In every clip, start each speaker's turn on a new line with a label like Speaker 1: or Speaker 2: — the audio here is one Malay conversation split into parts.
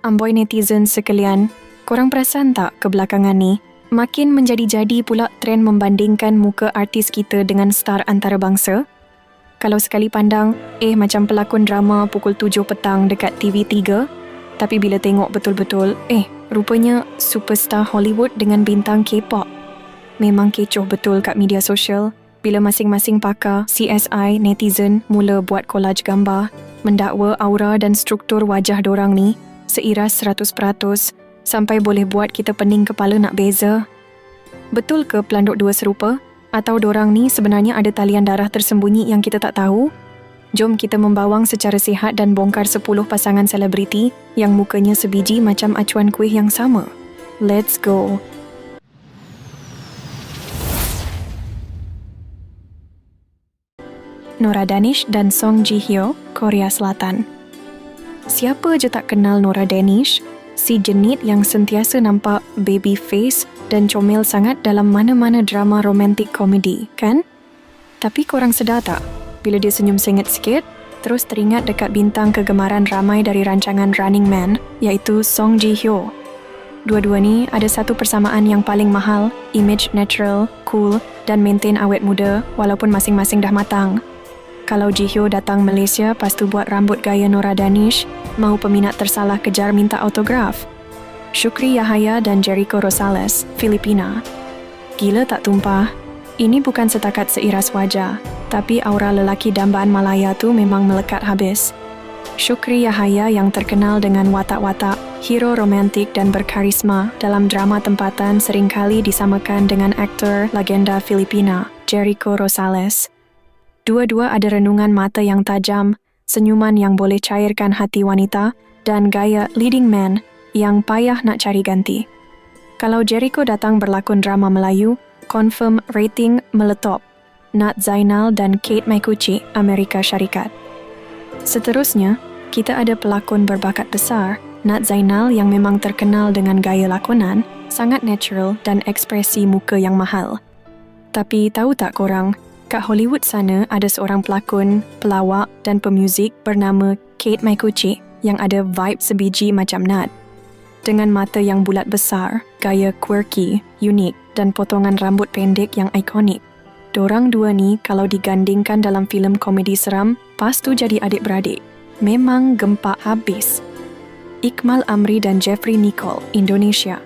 Speaker 1: Amboi netizen sekalian, korang perasan tak kebelakangan ni, makin menjadi-jadi pula trend membandingkan muka artis kita dengan star antarabangsa? Kalau sekali pandang, macam pelakon drama pukul 7 petang dekat TV3, tapi bila tengok betul-betul, rupanya superstar Hollywood dengan bintang K-pop. Memang kecoh betul kat media sosial bila masing-masing pakar, CSI, netizen mula buat collage gambar, mendakwa aura dan struktur wajah dorang ni seiras 100% sampai boleh buat kita pening kepala nak beza. Betul ke pelanduk dua serupa? Atau dorang ni sebenarnya ada talian darah tersembunyi yang kita tak tahu? Jom kita membawang secara sihat dan bongkar 10 pasangan selebriti yang mukanya sebiji macam acuan kuih yang sama. Let's go! Nora Danish dan Song Ji Hyo, Korea Selatan. Siapa je tak kenal Nora Danish? Si jenit yang sentiasa nampak baby face dan comel sangat dalam mana-mana drama romantik komedi, kan? Tapi korang sedar tak? Bila dia senyum sengit sikit, terus teringat dekat bintang kegemaran ramai dari rancangan Running Man, iaitu Song Ji Hyo. Dua-dua ni ada satu persamaan yang paling mahal, image natural, cool dan maintain awet muda walaupun masing-masing dah matang. Kalau Ji Hyo datang Malaysia pas tu buat rambut gaya Nora Danish, mahu peminat tersalah kejar minta autograf. Shukri Yahaya dan Jericho Rosales, Filipina. Gila tak tumpah? Ini bukan setakat seiras wajah, tapi aura lelaki dambaan Malaya tu memang melekat habis. Shukri Yahaya yang terkenal dengan watak-watak, hero romantik dan berkarisma dalam drama tempatan seringkali disamakan dengan aktor legenda Filipina, Jericho Rosales. Dua-dua ada renungan mata yang tajam, senyuman yang boleh cairkan hati wanita, dan gaya leading man yang payah nak cari ganti. Kalau Jericho datang berlakon drama Melayu, confirm rating meletop. Nat Zainal dan Kate Micucci, Amerika Syarikat. Seterusnya, kita ada pelakon berbakat besar, Nat Zainal yang memang terkenal dengan gaya lakonan, sangat natural dan ekspresi muka yang mahal. Tapi tahu tak korang, kat Hollywood sana ada seorang pelakon, pelawak dan pemuzik bernama Kate Micucci yang ada vibe sebiji macam Nat. Dengan mata yang bulat besar, gaya quirky, unik dan potongan rambut pendek yang ikonik. Dorang dua ni kalau digandingkan dalam filem komedi seram, pas tu jadi adik-beradik. Memang gempak habis. Iqmal Amri dan Jeffrey Nicole, Indonesia.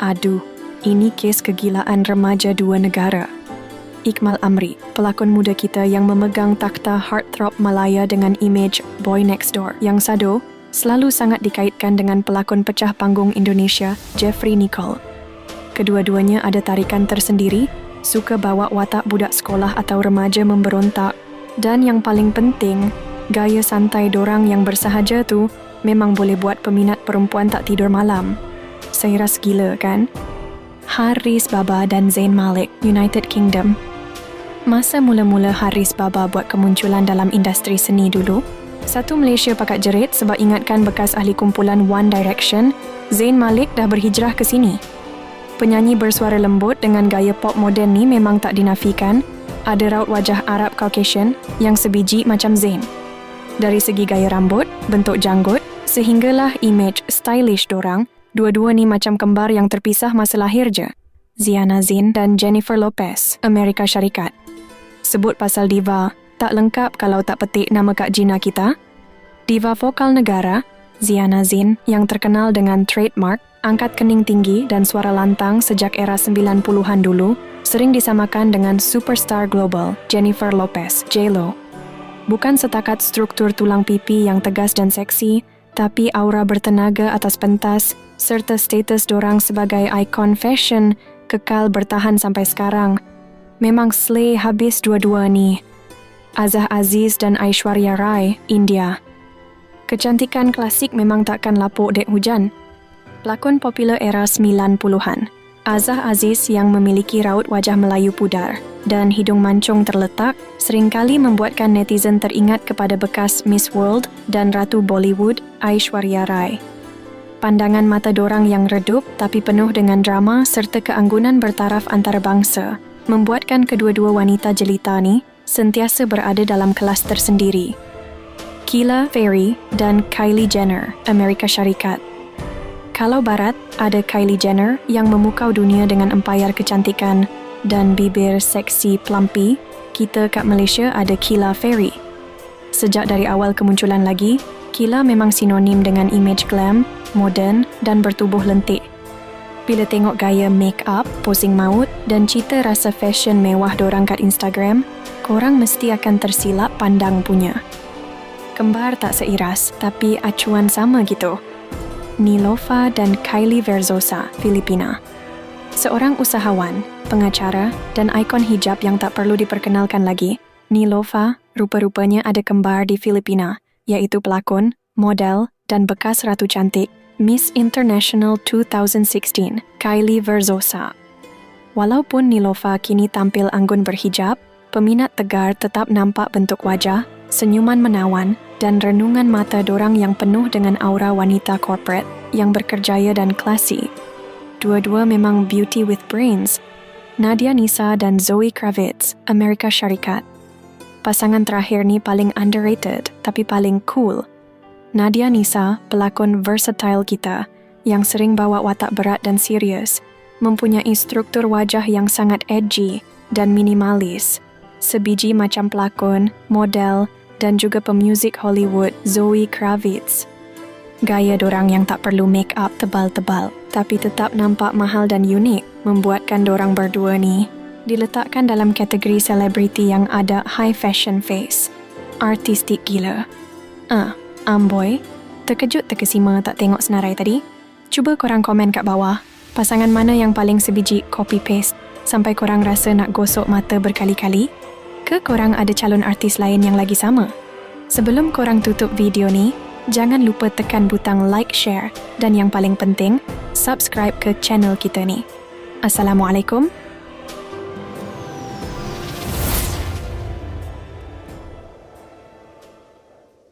Speaker 1: Aduh, ini kes kegilaan remaja dua negara. Iqmal Amri, pelakon muda kita yang memegang takhta heartthrob Malaya dengan imej boy next door yang sado, selalu sangat dikaitkan dengan pelakon pecah panggung Indonesia, Jeffrey Nicole. Kedua-duanya ada tarikan tersendiri, suka bawa watak budak sekolah atau remaja memberontak, dan yang paling penting, gaya santai dorang yang bersahaja tu memang boleh buat peminat perempuan tak tidur malam. Seiras gila kan? Haris Baba dan Zayn Malik, United Kingdom. Masa mula-mula Haris Baba buat kemunculan dalam industri seni dulu, satu Malaysia pakat jerit sebab ingatkan bekas ahli kumpulan One Direction, Zayn Malik dah berhijrah ke sini. Penyanyi bersuara lembut dengan gaya pop moden ni memang tak dinafikan, ada raut wajah Arab Caucasian yang sebiji macam Zayn. Dari segi gaya rambut, bentuk janggut, sehinggalah imej stylish dorang, dua-dua ni macam kembar yang terpisah masa lahir je. Ziana Zain dan Jennifer Lopez, Amerika Syarikat. Sebut pasal diva, tak lengkap kalau tak petik nama Kak Gina kita. Diva vokal negara, Ziana Zain yang terkenal dengan trademark, angkat kening tinggi dan suara lantang sejak era 90-an dulu, sering disamakan dengan superstar global, Jennifer Lopez, J-Lo. Bukan setakat struktur tulang pipi yang tegas dan seksi, tapi aura bertenaga atas pentas, serta status dorang sebagai ikon fashion, kekal bertahan sampai sekarang. Memang slay habis dua-dua ni. Azah Aziz dan Aishwarya Rai, India. Kecantikan klasik memang takkan lapuk dek hujan. Pelakon popular era 90-an. Azah Aziz yang memiliki raut wajah Melayu pudar dan hidung mancung terletak seringkali membuatkan netizen teringat kepada bekas Miss World dan Ratu Bollywood, Aishwarya Rai. Pandangan mata dorang yang redup tapi penuh dengan drama serta keanggunan bertaraf antarabangsa membuatkan kedua-dua wanita jelita ni sentiasa berada dalam kelas tersendiri. Kila Ferry dan Kylie Jenner, Amerika Syarikat. Kalau barat, ada Kylie Jenner yang memukau dunia dengan empayar kecantikan dan bibir seksi plumpy. Kita kat Malaysia ada Kyla Ferry. Sejak dari awal kemunculan lagi, Kyla memang sinonim dengan imej glam, moden dan bertubuh lentik. Bila tengok gaya make-up, posing maut dan cita rasa fashion mewah dorang kat Instagram, korang mesti akan tersilap pandang punya. Kembar tak seiras, tapi acuan sama gitu. Nilofa dan Kylie Verzosa, Filipina. Seorang usahawan, pengacara dan ikon hijab yang tak perlu diperkenalkan lagi, Nilofa rupa-rupanya ada kembar di Filipina, iaitu pelakon, model dan bekas ratu cantik Miss International 2016, Kylie Verzosa. Walaupun Nilofa kini tampil anggun berhijab, peminat tegar tetap nampak bentuk wajah, senyuman menawan dan renungan mata dorang yang penuh dengan aura wanita corporate yang berkerjaya dan klasi. Dua-dua memang beauty with brains. Nadia Nisa dan Zoe Kravitz, Amerika Syarikat. Pasangan terakhir ni paling underrated tapi paling cool. Nadia Nisa, pelakon versatile kita yang sering bawa watak berat dan serius, mempunyai struktur wajah yang sangat edgy dan minimalis. Sebiji macam pelakon, model dan juga pemuzik Hollywood Zoe Kravitz. Gaya dorang yang tak perlu make up tebal-tebal tapi tetap nampak mahal dan unik membuatkan dorang berdua ni diletakkan dalam kategori selebriti yang ada high fashion face. Artistik gila. Amboy, terkejut terkesima tak tengok senarai tadi? Cuba korang komen kat bawah, pasangan mana yang paling sebiji copy-paste sampai korang rasa nak gosok mata berkali-kali? Ke korang ada calon artis lain yang lagi sama? Sebelum korang tutup video ni, jangan lupa tekan butang like, share dan yang paling penting, subscribe ke channel kita ni. Assalamualaikum.